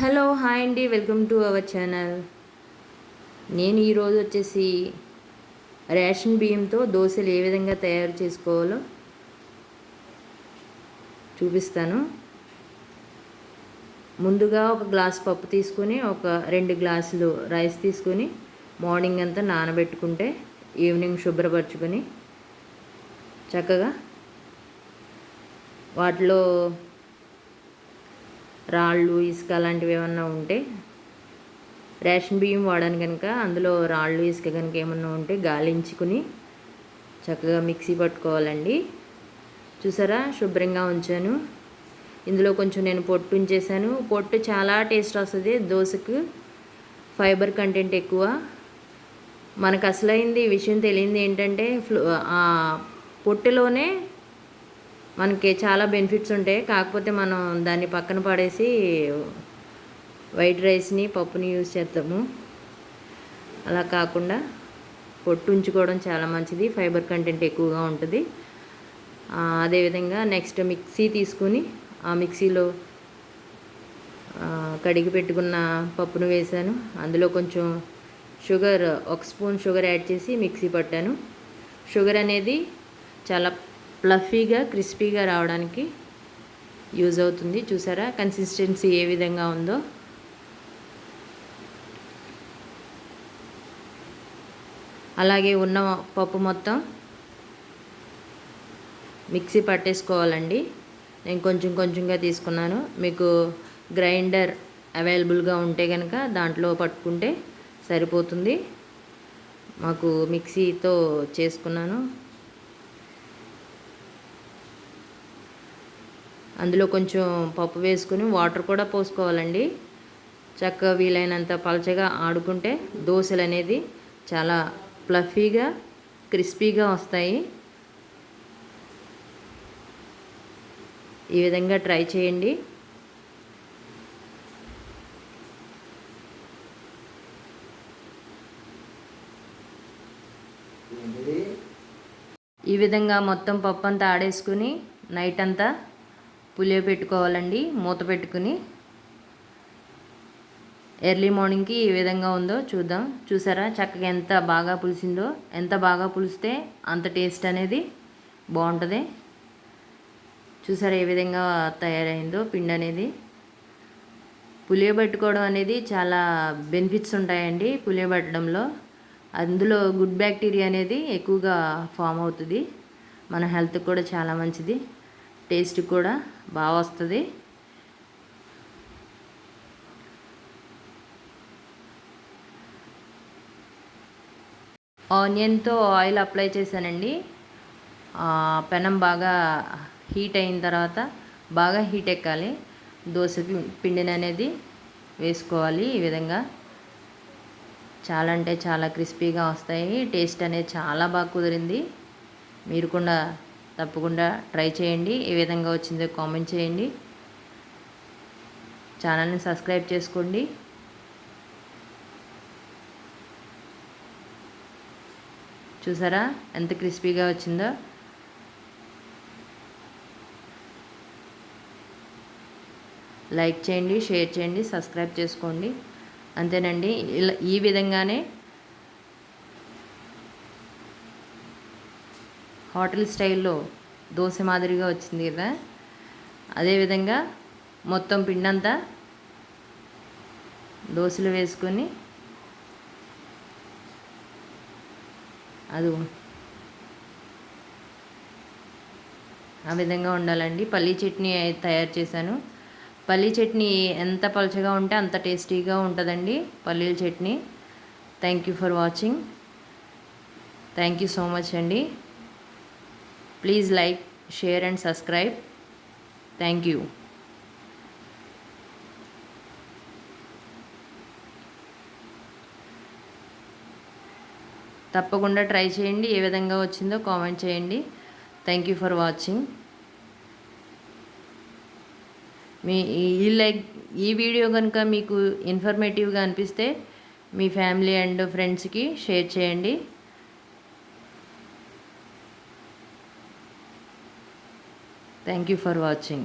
Hello hi అండి, welcome to our channel. నేను ఈరోజు వచ్చేసి రేషన్ బియ్యంతో దోశలు ఏ విధంగా తయారు చేసుకోవాలో చూపిస్తాను. ముందుగా ఒక గ్లాస్ పప్పు తీసుకొని ఒక 2 గ్లాసులు రైస్ తీసుకొని మార్నింగ్ అంతా నానబెట్టుకుంటే ఈవినింగ్ శుభ్రపరచుకొని చక్కగా వాటిలో రాళ్ళు ఇసుక అలాంటివి ఏమన్నా ఉంటే రేషన్ బియ్యం వాడాను కనుక అందులో రాళ్ళు ఇసుక కనుక ఏమన్నా ఉంటే గాలించుకుని చక్కగా మిక్సీ పట్టుకోవాలండి. చూసారా, శుభ్రంగా ఉంచాను. ఇందులో కొంచెం నేను పొట్టు ఉంచేసాను. పొట్టు చాలా టేస్ట్ వస్తుంది దోశకు, ఫైబర్ కంటెంట్ ఎక్కువ. మనకు అసలైంది విషయం తెలియంది ఏంటంటే ఆ పొట్టులోనే మనకి చాలా బెనిఫిట్స్ ఉంటాయి. కాకపోతే మనం దాన్ని పక్కన పడేసి వైట్ రైస్ని పప్పుని యూజ్ చేస్తాము. అలా కాకుండా పొట్టు ఉంచుకోవడం చాలా మంచిది, ఫైబర్ కంటెంట్ ఎక్కువగా ఉంటుంది. అదేవిధంగా నెక్స్ట్ మిక్సీ తీసుకుని ఆ మిక్సీలో కడిగి పెట్టుకున్న పప్పును వేసాను. అందులో కొంచెం షుగర్, 1 స్పూన్ షుగర్ యాడ్ చేసి మిక్సీ పట్టాను. షుగర్ అనేది చాలా ఫ్లఫీగా క్రిస్పీగా రావడానికి యూజ్ అవుతుంది. చూసారా కన్సిస్టెన్సీ ఏ విధంగా ఉందో. అలాగే ఉన్న పప్పు మొత్తం మిక్సీ పట్టేసుకోవాలండి. నేను కొంచెం కొంచెంగా తీసుకున్నాను. మీకు గ్రైండర్ అవైలబుల్గా ఉంటే కనుక దాంట్లో పట్టుకుంటే సరిపోతుంది. మాకు మిక్సీతో చేసుకున్నాను. అందులో కొంచెం పప్పు వేసుకుని వాటర్ కూడా పోసుకోవాలండి. చక్కగా వీలైనంత పలచగా ఆడుకుంటే దోశలు అనేది చాలా ఫ్లఫీగా క్రిస్పీగా వస్తాయి. ఈ విధంగా ట్రై చేయండి. ఈ విధంగా మొత్తం పప్పు అంతా ఆడేసుకుని నైట్ అంతా పులియ పెట్టుకోవాలండి, మూత పెట్టుకుని. ఎర్లీ మార్నింగ్కి ఈ విధంగా ఉందో చూద్దాం. చూసారా చక్కగా ఎంత బాగా పులిసిందో. ఎంత బాగా పులిస్తే అంత టేస్ట్ అనేది బాగుంటుంది. చూసారా ఏ విధంగా తయారైందో పిండి అనేది. పులియబెట్టుకోవడం అనేది చాలా బెనిఫిట్స్ ఉంటాయండి పులియబెట్టడంలో. అందులో గుడ్ బ్యాక్టీరియా అనేది ఎక్కువగా ఫామ్ అవుతుంది. మన హెల్త్కి కూడా చాలా మంచిది, టేస్ట్ కూడా బాగా వస్తుంది. ఆనియన్తో ఆయిల్ అప్లై చేశానండి. పెనం బాగా హీట్ అయిన తర్వాత బాగా హీట్ ఎక్కాలి. దోశ పిండిని అనేది వేసుకోవాలి. ఈ విధంగా చాలా అంటే చాలా క్రిస్పీగా వస్తాయి. టేస్ట్ అనేది చాలా బాగా కుదిరింది. మీరు కూడా తప్పకుండా ట్రై చేయండి. ఏ విధంగా వచ్చిందో కామెంట్ చేయండి. ఛానల్ని సబ్స్క్రైబ్ చేసుకోండి. చూసారా ఎంత క్రిస్పీగా వచ్చిందో. లైక్ చేయండి, షేర్ చేయండి, సబ్స్క్రైబ్ చేసుకోండి. అంతేనండి. ఇలా ఈ విధంగానే హోటల్ స్టైల్లో దోశ మాదిరిగా వచ్చింది కదా, అదేవిధంగా మొత్తం పిండంతా దోశలు వేసుకొని అది ఆ విధంగా ఉండాలండి. పల్లీ చట్నీ తయారు చేశాను. పల్లీ చట్నీ ఎంత పలచగా ఉంటే అంత టేస్టీగా ఉంటుందండి పల్లీల చట్నీ. Thank you for watching. Thank you so much అండి. Please like, share and subscribe. Thank you. తప్పకుండా ట్రై చేయండి. ఏ విధంగా వచ్చిందో కామెంట్ చేయండి. థ్యాంక్ యూ ఫర్ వాచింగ్. ఈ వీడియో కనుక మీకు ఇన్ఫర్మేటివ్గా అనిపిస్తే మీ ఫ్యామిలీ అండ్ ఫ్రెండ్స్కి షేర్ చేయండి. Thank you for watching.